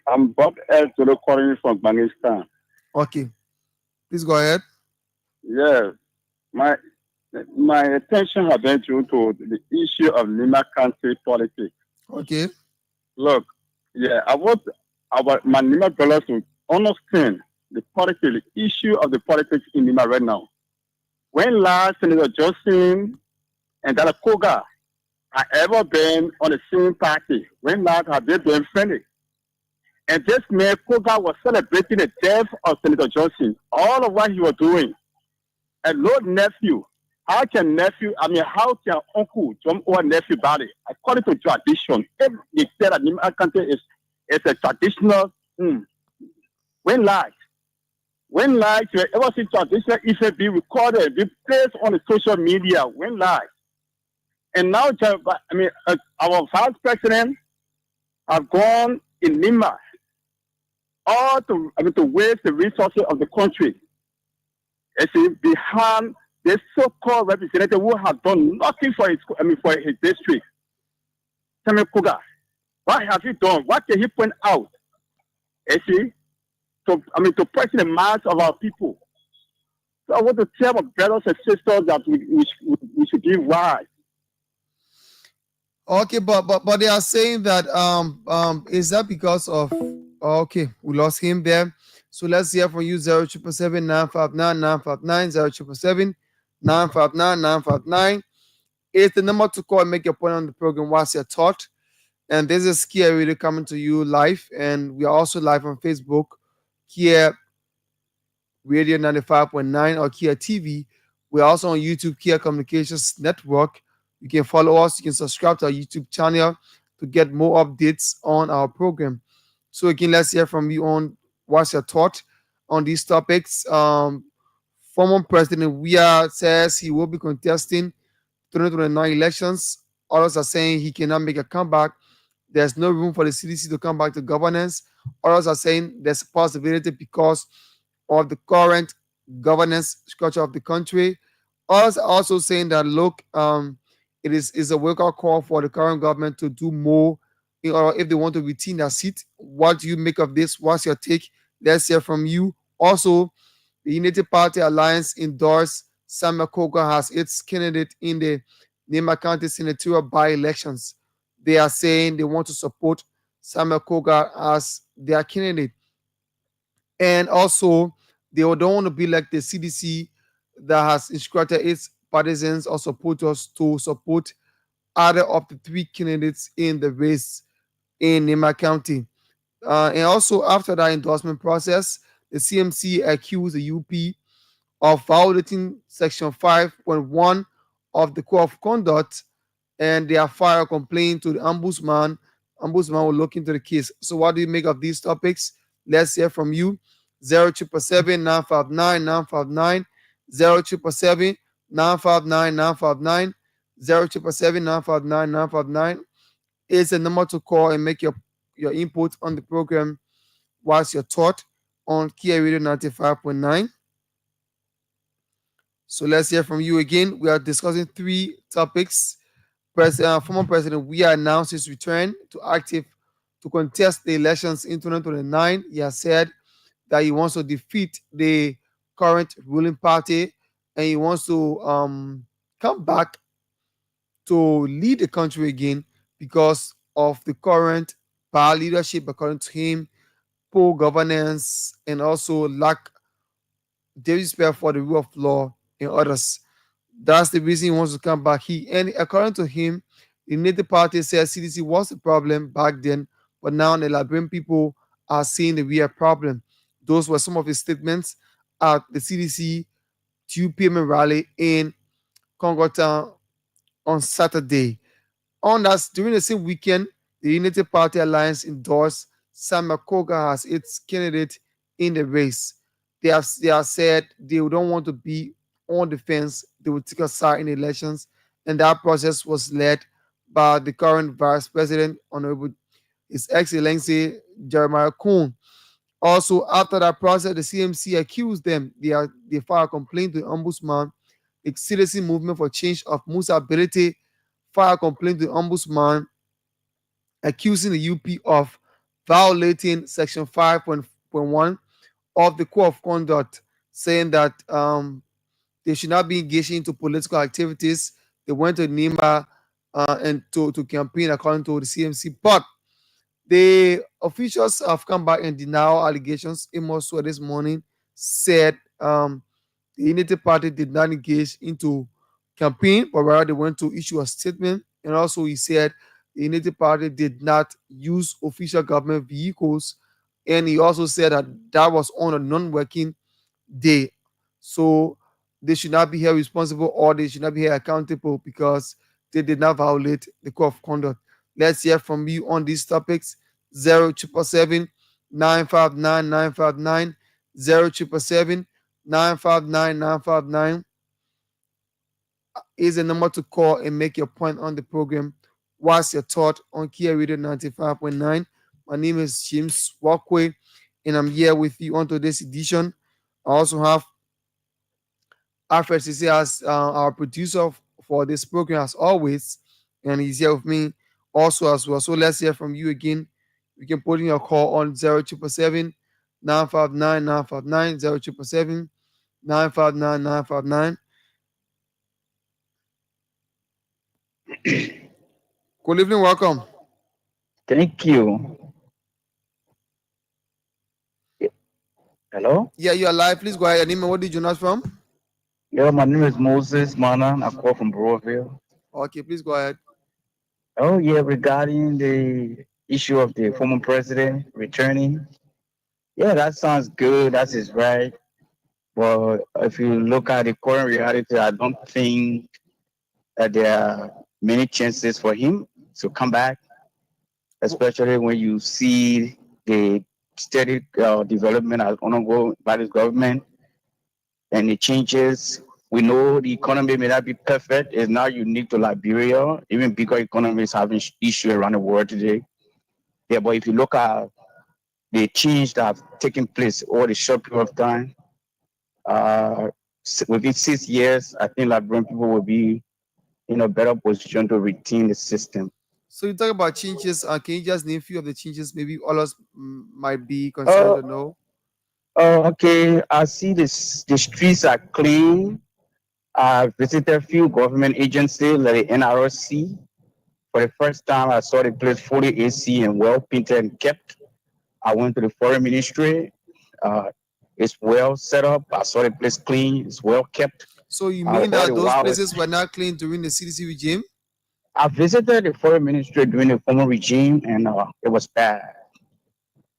I'm Bob L. Tolo calling from Bangistan. Okay, please go ahead. Yeah, my attention has been due to the issue of Nema County politics. Okay. Look, yeah, I want my Nema brothers to understand the issue of the politics in Nema right now. When last Senator Johnson and Dala Koga have ever been on the same party? When last have they been friendly? And this man, Koga, was celebrating the death of Senator Johnson. All of what he was doing. And Lord nephew, how can uncle jump over nephew body? According to tradition, if they said that Nima country is a traditional, when life, you ever see traditional, if it be recorded, be placed on the social media, when life. And now, our vice president have gone in Lima, all to waste the resources of the country. And see, behind the so-called representative who have done nothing for his district. Tell me, Kuga, what have you done? What can he point out? You see, to press the minds of our people. So I want to tell my brothers and sisters that we should be wise. Okay, but they are saying that is that because of okay, we lost him there. So let's hear from you 0777 959 959 0777 959 959 is the number to call and make your point on the program. What's your thought? And this is Kear Radio coming to you live, and we are also live on Facebook, Kear Radio 95.9 or Kear TV. We're also on YouTube, Kear Communications Network. You can follow us. You can subscribe to our YouTube channel to get more updates on our program. So again, let's hear from you on what's your thought on these topics. Former President Weah says he will be contesting 2029 elections. Others are saying he cannot make a comeback. There's no room for the CDC to come back to governance. Others are saying there's a possibility because of the current governance structure of the country. Others are also saying that, look, it is a wake-up call for the current government to do more if they want to retain their seat. What do you make of this? What's your take? Let's hear from you. Also, the Unity Party Alliance endorsed Samuel Koga as its candidate in the Nema County senatorial by-elections. They are saying they want to support Samuel Koga as their candidate. And also, they don't want to be like the CDC that has instructed its partisans or supporters to support either of the three candidates in the race in Nema County. And also, after that endorsement process, the CMC accused the UP of violating Section 5.1 of the Code of Conduct, and they have filed a complaint to the Ombudsman. Ombudsman will look into the case. So what do you make of these topics? Let's hear from you. 0777 959 959 0777 959 959 0777 959 959 is the number to call and make your input on the program. What's your thought on Kear Radio 95.9? So let's hear from you again. We are discussing three topics. Former President Weah announced his return to active to contest the elections in 2029. He has said that he wants to defeat the current ruling party and he wants to come back to lead the country again because of the current power leadership, according to him, poor governance, and also lack of respect for the rule of law and others. That's the reason he wants to come back. And according to him, the Native Party says CDC was the problem back then, but now the Liberian people are seeing the real problem. Those were some of his statements at the CDC due payment rally in Congo Town on Saturday. On that, during the same weekend, the Unity Party Alliance endorsed Samuel Koga as its candidate in the race. They have said they don't want to be on the fence. They will take a side in the elections, and that process was led by the current Vice President, Honorable His Excellency Jeremiah Kuhn. Also, after that process, the CMC accused them. They filed a complaint to the Ombudsman. The Citizen Movement for Change of Musa Ability filed a complaint to the Ombudsman, accusing the UP of violating Section 5.1 of the Code of Conduct, saying that they should not be engaging into political activities. They went to Nima and to campaign according to the CMC, but the officials have come back and denied allegations. Amos this morning said the Unity Party did not engage into campaign, but rather they went to issue a statement. And also he said the Unity Party did not use official government vehicles And he also said that that was on a non-working day. So they should not be held responsible or they should not be held accountable because they did not violate the code of conduct. Let's hear from you on these topics. 0777 959 959 0777 959 959 is the number to call and make your point on the program. What's your thought on Kear Radio 95.9? My name is James Worquea, and I'm here with you on today's edition. I also have Alfred Sisi as our producer for this program as always, and he's here with me also as well. So let's hear from you again. You can put in your call on 0777 959 959 0777 959 959. Good evening, welcome. Thank you. Hello? Yeah, you are live. Please go ahead. Your name and what did you join us from? Yeah, my name is Moses Mana. I call from Broadville. Okay, please go ahead. Oh, yeah, regarding the issue of the former president returning. Yeah, that sounds good. That is right. But if you look at the current reality, I don't think that there are many chances for him to come back, especially when you see the steady development as ongoing by the government and the changes. We know the economy may not be perfect. It's not unique to Liberia. Even bigger economies having issues around the world today. Yeah, but if you look at the change that have taken place over the short period of time, within 6 years, I think Liberian people will be in a better position to retain the system. So you talk about changes. Can you just name a few of the changes? Maybe all us might be concerned to know. Okay. I see this. The streets are clean. I visited a few government agencies like the NRC. For the first time, I saw the place fully AC and well painted and kept. I went to the foreign ministry. It's well set up. I saw the place clean. It's well kept. So you mean that those places were not clean during the CDC regime? I visited the foreign ministry during the former regime, and it was bad.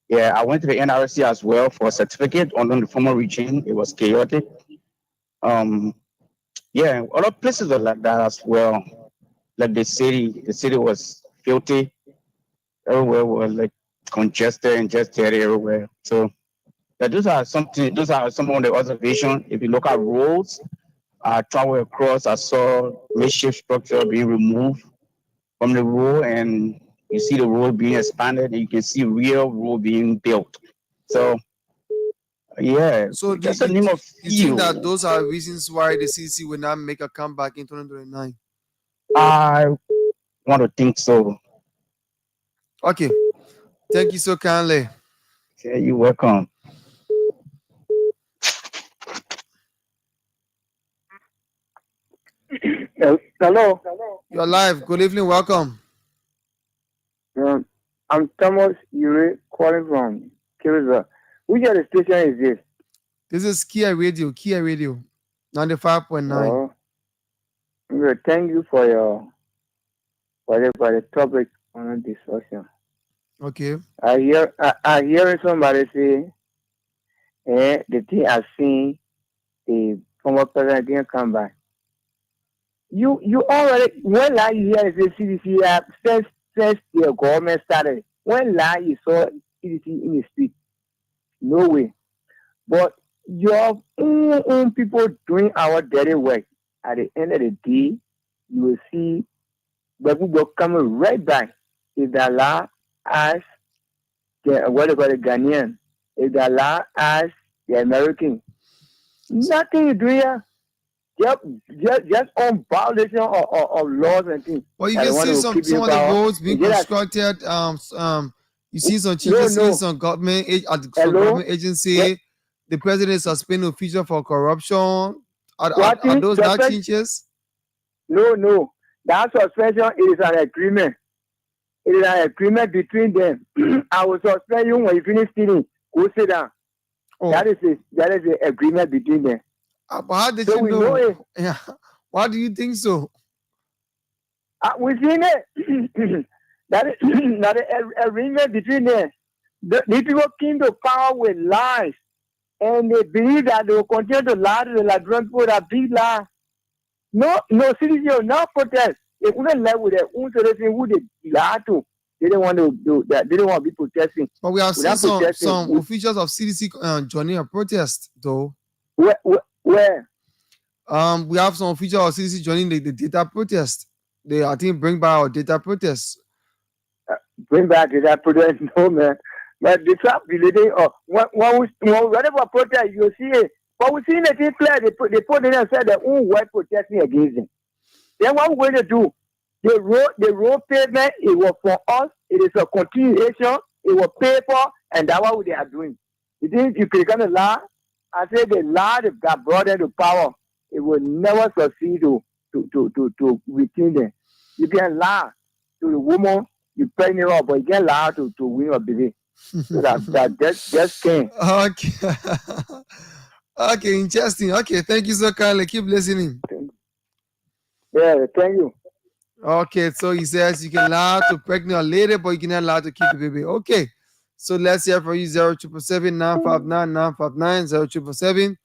Yeah, I went to the NRC as well for a certificate under the former regime. It was chaotic. Yeah, other places were like that as well. Like the city was filthy. Everywhere was like congested and just dirty everywhere. So those are some of the observations. If you look at roads, I traveled across, I saw makeshift structure being removed from the road, and you see the road being expanded, and you can see real road being built. So, yeah. So just a name of you think that those are reasons why the CDC will not make a comeback in 2029? I want to think so. Okay. Thank you so kindly. Okay, you're welcome. Hello. You're live. Good evening. Welcome. I'm Thomas Ure calling from Kear Radio. Which other station is this? This is Kear Radio. Kear Radio 95.9. Oh, thank you for the topic on the discussion. Okay. I hear somebody say, the thing I've seen the former president didn't come back. You already, when last you hear the CDC since the government started, when last you saw CDC in the street? No way. But your own people doing our dirty work. At the end of the day, you will see the people coming right back. If the law as what about the Ghanaian, if the law as the American, nothing you do here. Just on violation of laws and things. Well, you can see some of the roads being constructed. You see some changes in some government agency. The president is suspending officials for corruption. Are those not changes? No. That suspension is an agreement. It is an agreement between them. I will suspend you when you finish stealing. Go sit down. Oh. That is an agreement between them. But how did you know it? Yeah. Why do you think so? We've seen it. That is not an arrangement between them. these people came to power with lies, and they believe that they will continue to lie to the Liberian people that big lie. No citizen will not protest. They couldn't live with their own citizen who they lie to. They didn't want to do that. They didn't want to be protesting. But we have seen some officials of CDC joining a protest, though. Where? We have some officials of CDC joining the data protest. They, I think, bring back our data protest. Bring back data protest, no man. But the trap relating, when we whatever protest you see it. But we see the thing clear. They put in and said their own word protesting against them. Then what we're going to do? The road pavement, it was for us. It is a continuation. It was paper, and that's what they are doing. You think you can kind of lie? I said the lie that brought them to power. It will never succeed to retain them. You can lie to the woman you pregnant her, but you can't lie to win a baby. So that just can't. Okay. Okay, interesting. Okay, thank you so kindly. Keep listening. Yeah, thank you. Okay, so he says you can lie to pregnant a lady, but you cannot lie to keep the baby. Okay, so let's hear from you. 0777-959-959,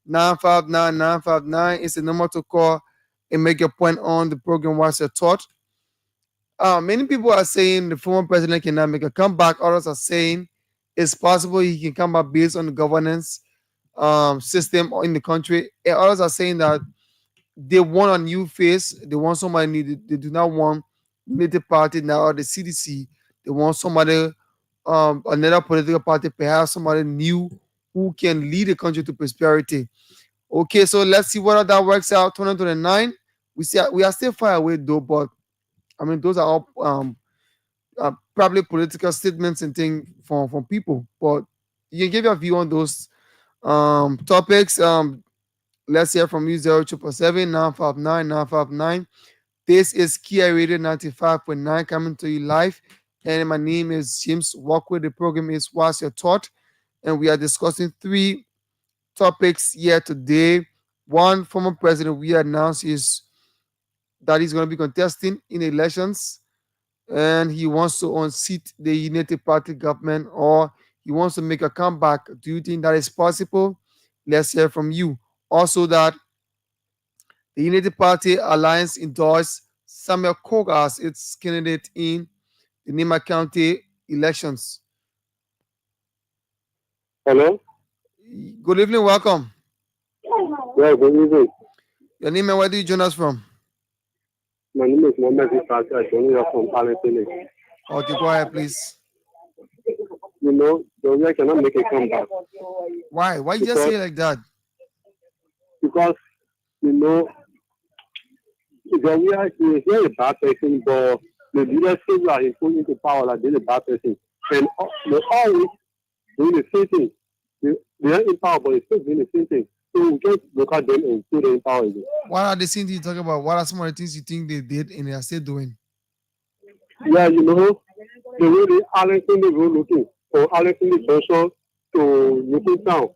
0777-959-959 is the number to call and make your point on the program. What's your thought? Many people are saying the former president cannot make a comeback. Others are saying it's possible he can come back based on the governance system in the country. And others are saying that they want a new face. They want somebody new. They do not want the party now or the CDC. They want somebody, another political party, perhaps somebody new who can lead the country to prosperity. Okay, so let's see whether that works out. 2029. We are still far away though, but I mean those are all probably political statements and things from people. But you can give your view on those topics. Let's hear from you. 0777-959-959. This is Kear Radio 95.9 coming to you live. And my name is James Worquea. The program is What's Your Thought? And we are discussing 3 topics here today. One, former president we announced that he's going to be contesting in elections. And he wants to unseat the United Party government, or he wants to make a comeback. Do you think that is possible? Let's hear from you. Also, that the United Party Alliance endorsed Samuel Cook as its candidate in the Nema County elections. Hello? Good evening, welcome. Yeah, good evening. Your name and where do you join us from? My name is Mohammed Ifati. I join you from Palestine. Okay, go ahead, please. You know, Worquea cannot make a comeback. Why? Why you just say it like that? Because, you know, Worquea is not a bad person, but the leadership that he put into power, like they're a bad person. And they always doing the same thing. They are in power, but they're still doing the same thing. So we just look at them and put them in power again. What are the things you talk about? What are some of the things you think they did and they are still doing? Yeah, you know, the way they Alexander the road looking, or Alexander the Johnson to looking down.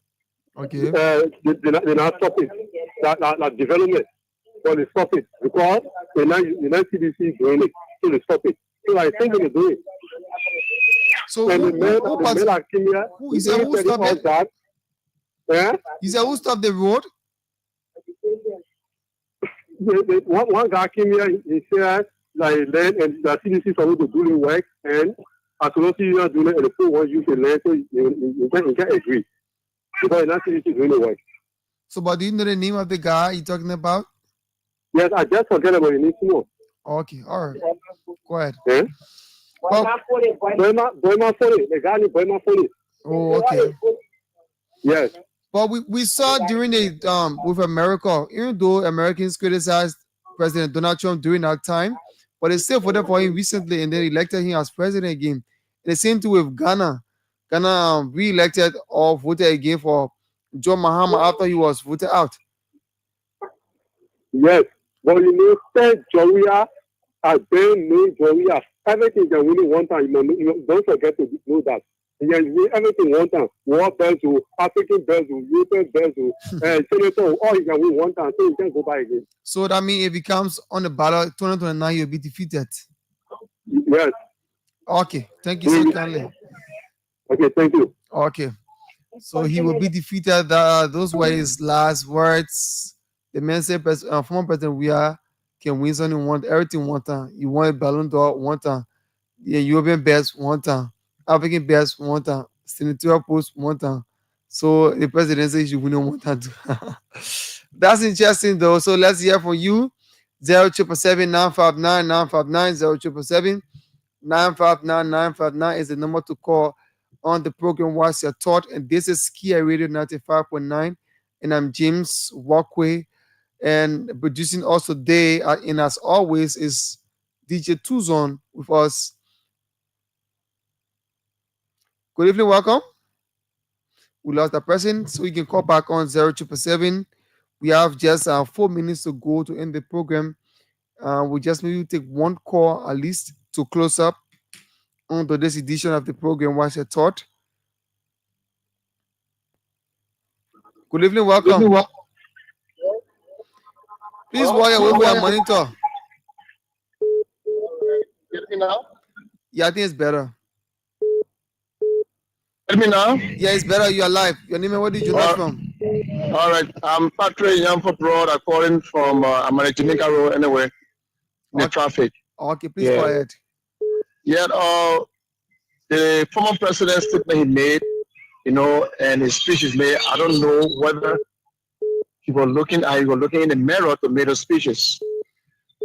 Okay. They not stop it. That development, but they stop it because the CDC is doing it, so they stop it. So I think they do it. So and who stopped it? That, yeah? You said who stopped the road? One guy came here, he said, like, land and the CDC is supposed to do the work, and as long as you're not doing it, and the poor ones use the land, so you can't agree. Because the CDC is doing the work. So, but do you know the name of the guy you're talking about? Yes, I just forget about it. You need to know. Okay, all right. Go ahead. Yeah? Well, Boyma Foley. The guy named Boyma Foley. Oh, okay. Yes. But we saw during the with America, even though Americans criticized President Donald Trump during that time, but they still voted for him recently and then elected him as president again. And the same thing with Ghana. Ghana re-elected or voted again for John Mahama after he was voted out. Yes, but you know, said Worquea, I don't know Worquea. Everything that we need one time, you know, don't forget to know that. Yeah, everything one time. War bells, African bells, European bells, Senator, all you can win one time, so you can go by again. So that means if he comes on the ballot 2029, you'll be defeated. Yes. Okay, thank you so kindly. Okay, thank you. Okay. So he will be defeated. Those were his last words. The man said, former President Weah can win something one everything one time. You want a Ballon d'Or one time. The European best one time. African best one time. Senatorial post one time. So the president says you should win one time too. That's interesting though. So let's hear from you. 0777 959 959 0777 959 959 is the number to call on the program. What's your thought? And this is Kear Radio 95.9. And I'm James Worquea. And producing also today, and as always, is DJ Tuzon with us. Good evening, welcome. We lost that person, so you can call back on 0777. We have just 4 minutes to go to end the program. We just maybe take one call at least to close up on today's edition of the program. What's your thought? Good evening, welcome. Please walk away from your monitor. Get me now? Yeah, I think it's better. Get me now? Yeah, it's better. You're live. Your name and where did you know from? All right. I'm Patrick Yamfa Broad. I'm calling from Jamaica Road anyway. The traffic. Okay, please go ahead. Yeah, the former president's statement he made, and his speech is made, I don't know whether he was looking in the mirror to make those speeches.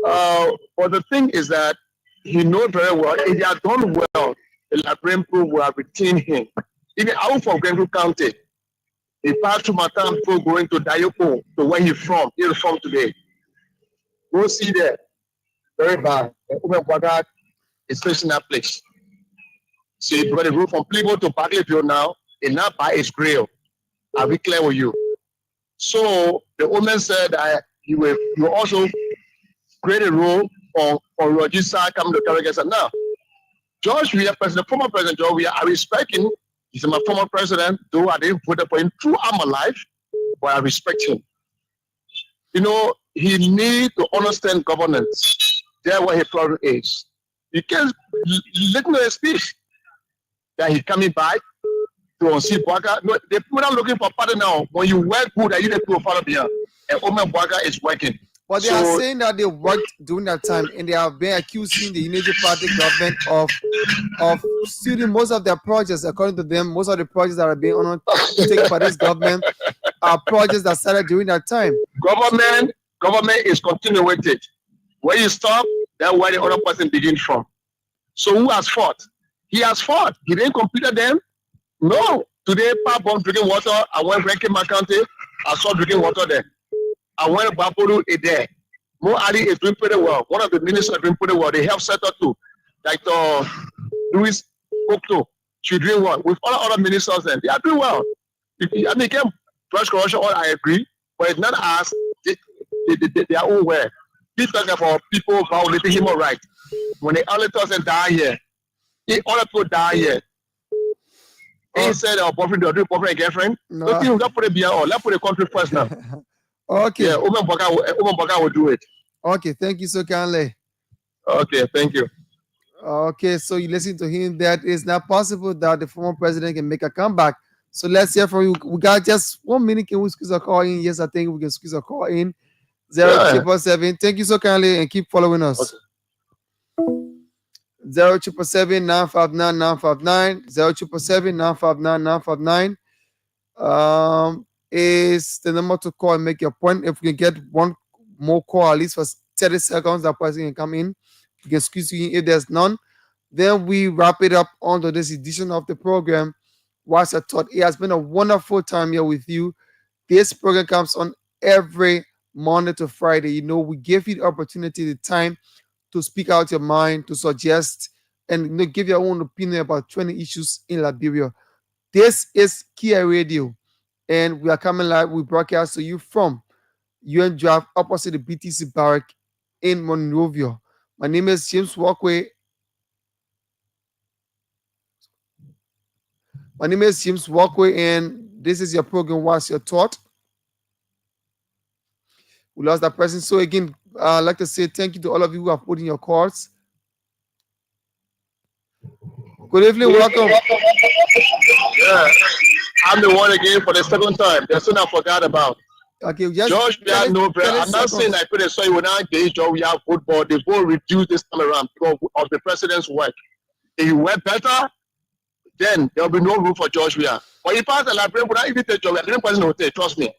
But the thing is that he knows very well, if he had done well, the Liberian people will have retained him. Even out from Grenville County, he passed through Matan Pro going to Dayoko, to where he's from today. Go see there. Very bad. Worquea is facing that place. See, because the road from Pligo to Barclayville now, is not by its grill. I'll be clear with you. So the woman said that you will also create a role on Rogisa coming to carry against. Now, George Weah, former President George Weah, I respect him. He's my former president, though I didn't vote for him throughout my life, but I respect him. He needs to understand governance. That's what his problem is. You can't let me speak that he's coming back to see Worquea. No, the people are looking for partner now. When you work good, you need to follow behind. And Worquea is working. But they are saying that they worked during that time, and they have been accusing the Unity Party government of stealing most of their projects. According to them, most of the projects that are being undertaken by this government are projects that started during that time. Government is continuing with it. Where you stop, that's where the other person begins from. So who has fought? He has fought. He didn't complete them. No. Today, Papa drinking water. I went to my county. I saw drinking water there. I went to Bapuru there. Mo Ali is doing pretty well. One of the ministers is doing pretty well. They help settle too. Like Louis Okto. She's doing well. With all other ministers then, they are doing well. I mean, first corruption, all I agree. But it's not as they are all aware. This is for people violating human rights. When the electors die here, all the people die here. He said our boyfriend, they'll do boyfriend and girlfriend. No. Let's put it beyond. Let's put the country first now. Okay. Yeah, Worquea will do it. Okay, thank you so kindly. Okay, thank you. Okay, so you listen to him that it's not possible that the former president can make a comeback. So let's hear from you. We got just 1 minute. Can we squeeze a call in? Yes, I think we can squeeze a call in. 0777. Thank you so kindly and keep following us. Okay. 0777 959 959 0777 959 959 is the number to call and make your point. If we can get one more call at least for 30 seconds, that person can come in. We can squeeze you in. If there's none, then we wrap it up on to this edition of the program. What's your thought? It has been a wonderful time here with you. This program comes on every Monday to Friday. We give you the opportunity, the time to speak out your mind, to suggest, and give your own opinion about 20 issues in Liberia. This is Kear Radio, and we are coming live. We broadcast to you from UN Drive opposite the BTC Barrack in Monrovia. My name is James Worquea. And this is your program, What's Your Thought? We lost that person. So again, I'd like to say thank you to all of you who have put in your cards. Good evening, welcome. Yeah, I'm the one again for the second time. There's something I forgot about. Okay, just George, we have no prayer. I'm not saying I put a story when I engage George, we have football. The vote reduced this time around because of the president's work. If you work better, then there'll be no room for George. But if I elaborate, would I even take George? I didn't person will take, trust me.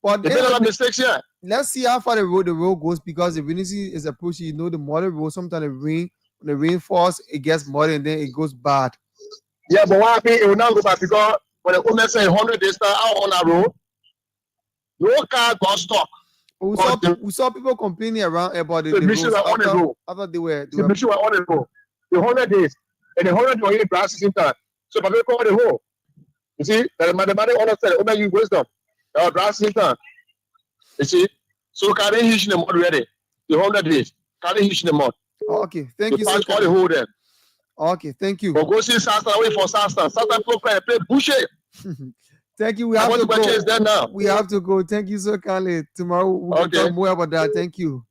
But there's a lot of mistakes here. Let's see how far the road goes, because the rainy season is approaching. You know, the muddy road, sometimes when the rain falls, it gets muddy and then it goes bad. Yeah, but what happened? It will not go back because when the owner say 100 days out on a road, no car got stuck. We saw people complaining around about the roads after they were on the road. The 100 days. And the 100 days in grass season time. So if I go on the road, you see, the mathematical owner said, owner you wisdom. Grass season time. You see? So can they hitch them already? The 100 days. Can they hitch them out? Okay, thank you. So all the whole then. Okay, thank you. But go see Sasta, wait for Sasta. Sasta play Boucher. Thank you. We have to go. There now. We have to go. Thank you so kindly. Tomorrow we'll talk more about that. Thank you.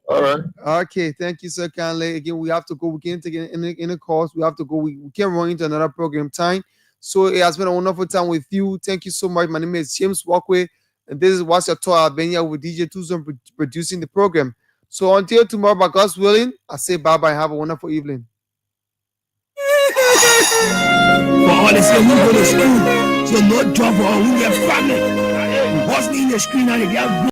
All right. Okay, thank you so kindly. Again, we have to go. We can't take any calls. We have to go. We can't run into another program time. So it has been a wonderful time with you. Thank you so much. My name is James Worquea, and this is What's Your Tour. I've been here with DJ Tucson producing the program. So until tomorrow, by God's willing, I say bye-bye. Have a wonderful evening. For all the same, we go to school. So no job for all we get family. What's in the screen and they have